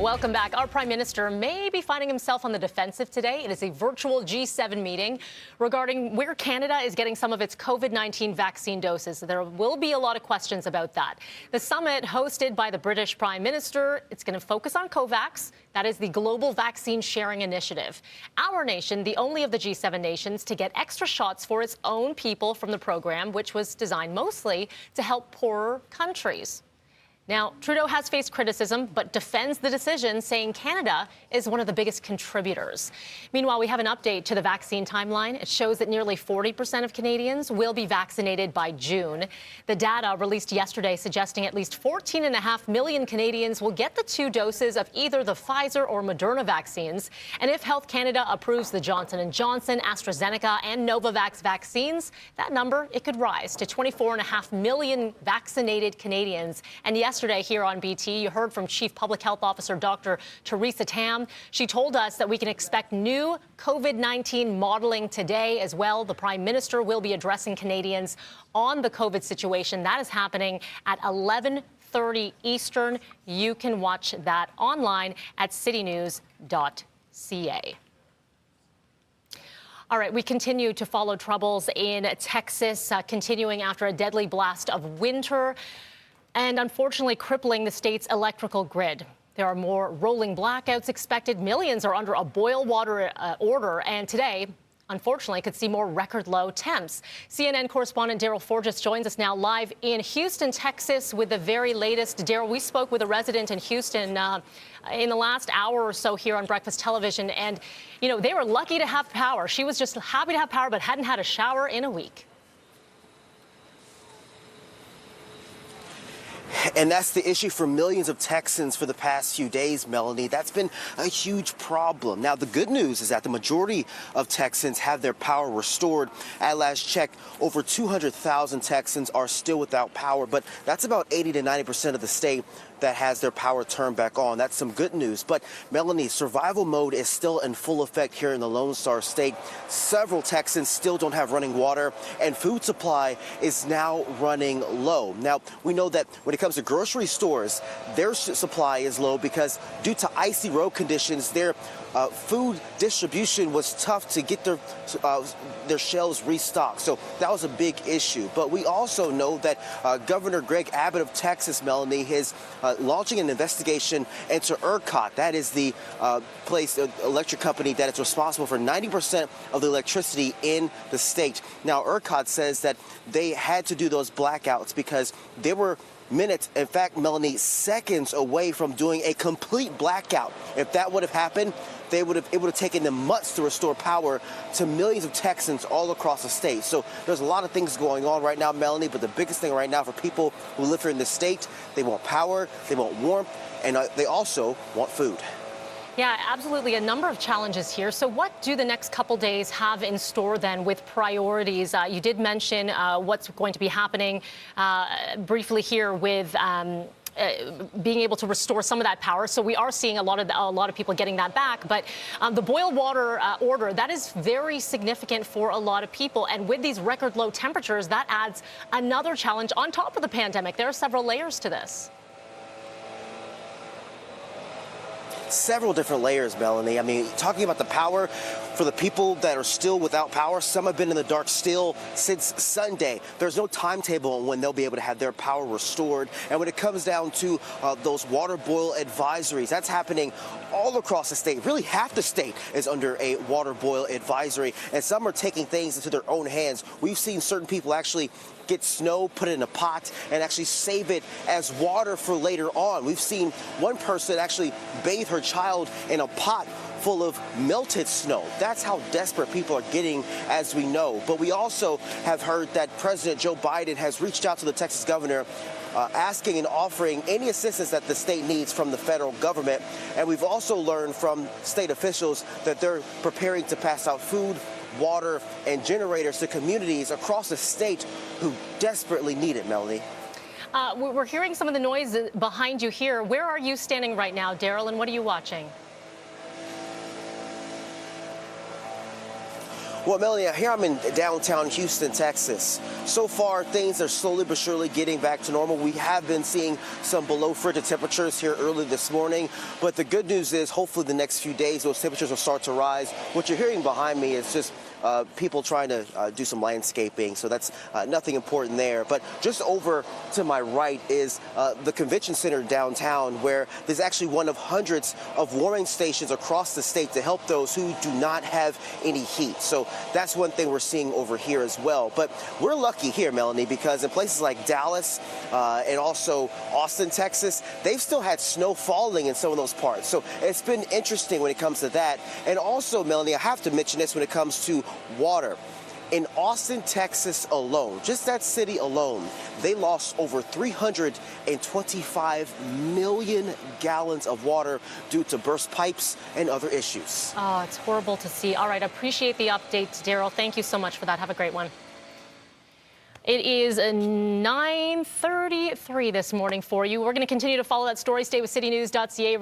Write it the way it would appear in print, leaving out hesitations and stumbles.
Welcome back. Our Prime Minister may be finding himself on the defensive today. It is a virtual G7 meeting regarding where Canada is getting some of its COVID-19 vaccine doses. There will be a lot of questions about that. The summit, hosted by the British Prime Minister, it's going to focus on COVAX. That is the Global Vaccine Sharing Initiative. Our nation, the only of the G7 nations to get extra shots for its own people from the program, which was designed mostly to help poorer countries. Now, Trudeau has faced criticism, but defends the decision, saying Canada is one of the biggest contributors. Meanwhile, we have an update to the vaccine timeline. It shows that nearly 40% of Canadians will be vaccinated by June. The data released yesterday suggesting at least 14.5 million Canadians will get the 2 doses of either the Pfizer or Moderna vaccines. And if Health Canada approves the Johnson & Johnson, AstraZeneca and Novavax vaccines, that number, it could rise to 24.5 million vaccinated Canadians. And yesterday here on BT, you heard from Chief Public Health Officer Dr. Theresa Tam. She told us that we can expect new COVID-19 modeling today as well. The Prime Minister will be addressing Canadians on the COVID situation. That is happening at 11:30 Eastern. You can watch that online at citynews.ca. All right, we continue to follow troubles in Texas, continuing after a deadly blast of winter and unfortunately crippling the state's electrical grid. There are more rolling blackouts expected. Millions are under a boil water order, and today, unfortunately, could see more record low temps. CNN Correspondent Darryl Forges joins us now live in Houston, Texas, with the very latest. Darryl, we spoke with a resident in Houston in the last hour or so here on Breakfast Television, and, you know, they were lucky to have power. She was just happy to have power, but hadn't had a shower in a week. And that's the issue for millions of Texans for the past few days, Melanie. That's been a huge problem. Now, the good news is that the majority of Texans have their power restored. At last check, over 200,000 Texans are still without power, but that's about 80 to 90% of the state that has their power turned back on. That's some good news. But Melanie, survival mode is still in full effect here in the Lone Star State. Several Texans still don't have running water, and food supply is now running low. Now, we know that when it comes to grocery stores, their supply is low because due to icy road conditions, their food distribution was tough to get their shelves restocked. So that was a big issue. But we also know that Governor Greg Abbott of Texas, Melanie, is launching an investigation into ERCOT. That is the electric company that is responsible for 90% of the electricity in the state. Now, ERCOT says that they had to do those blackouts because they were minutes, in fact, Melanie, seconds away from doing a complete blackout. If that would have happened, it would have taken them months to restore power to millions of Texans all across the state. So there's a lot of things going on right now, Melanie, but the biggest thing right now for people who live here in the state, they want power, they want warmth, and they also want food. Yeah, absolutely. A number of challenges here. So what do the next couple days have in store then with priorities? You did mention what's going to be happening briefly here with being able to restore some of that power. So we are seeing a lot of people getting that back. But the boil water order, that is very significant for a lot of people. And with these record low temperatures, that adds another challenge on top of the pandemic. There are several layers to this. Several different layers, Melanie. I mean, talking about the power for the people that are still without power, some have been in the dark still since Sunday. There's no timetable on when they'll be able to have their power restored. And when it comes down to those water boil advisories, that's happening all across the state. Really, half the state is under a water boil advisory, and some are taking things into their own hands. We've seen certain people actually get snow, put it in a pot, and actually save it as water for later on. We've seen one person actually bathe her child in a pot full of melted snow. That's how desperate people are getting, as we know. But we also have heard that President Joe Biden has reached out to the Texas governor asking and offering any assistance that the state needs from the federal government. And we've also learned from state officials that they're preparing to pass out food, water, and generators to communities across the state who desperately need it, Melanie. We're hearing some of the noise behind you here. Where are you standing right now, Darryl, and what are you watching? Well, Melanie, here I'm in downtown Houston, Texas. So far, things are slowly but surely getting back to normal. We have been seeing some below frigid temperatures here early this morning, but the good news is hopefully the next few days those temperatures will start to rise. What you're hearing behind me is just people trying to do some landscaping, so that's nothing important there. But just over to my right is the convention center downtown, where there's actually one of hundreds of warming stations across the state to help those who do not have any heat. So that's one thing we're seeing over here as well. But we're lucky here, Melanie, because in places like Dallas and also Austin, Texas, they've still had snow falling in some of those parts. So it's been interesting when it comes to that. And also, Melanie, I have to mention this when it comes to water. In Austin, Texas alone, just that city alone, they lost over 325 million gallons of water due to burst pipes and other issues. Oh, it's horrible to see. All right, appreciate the updates, Darryl. Thank you so much for that. Have a great one. It is 9:33 this morning for you. We're going to continue to follow that story. Stay with citynews.ca.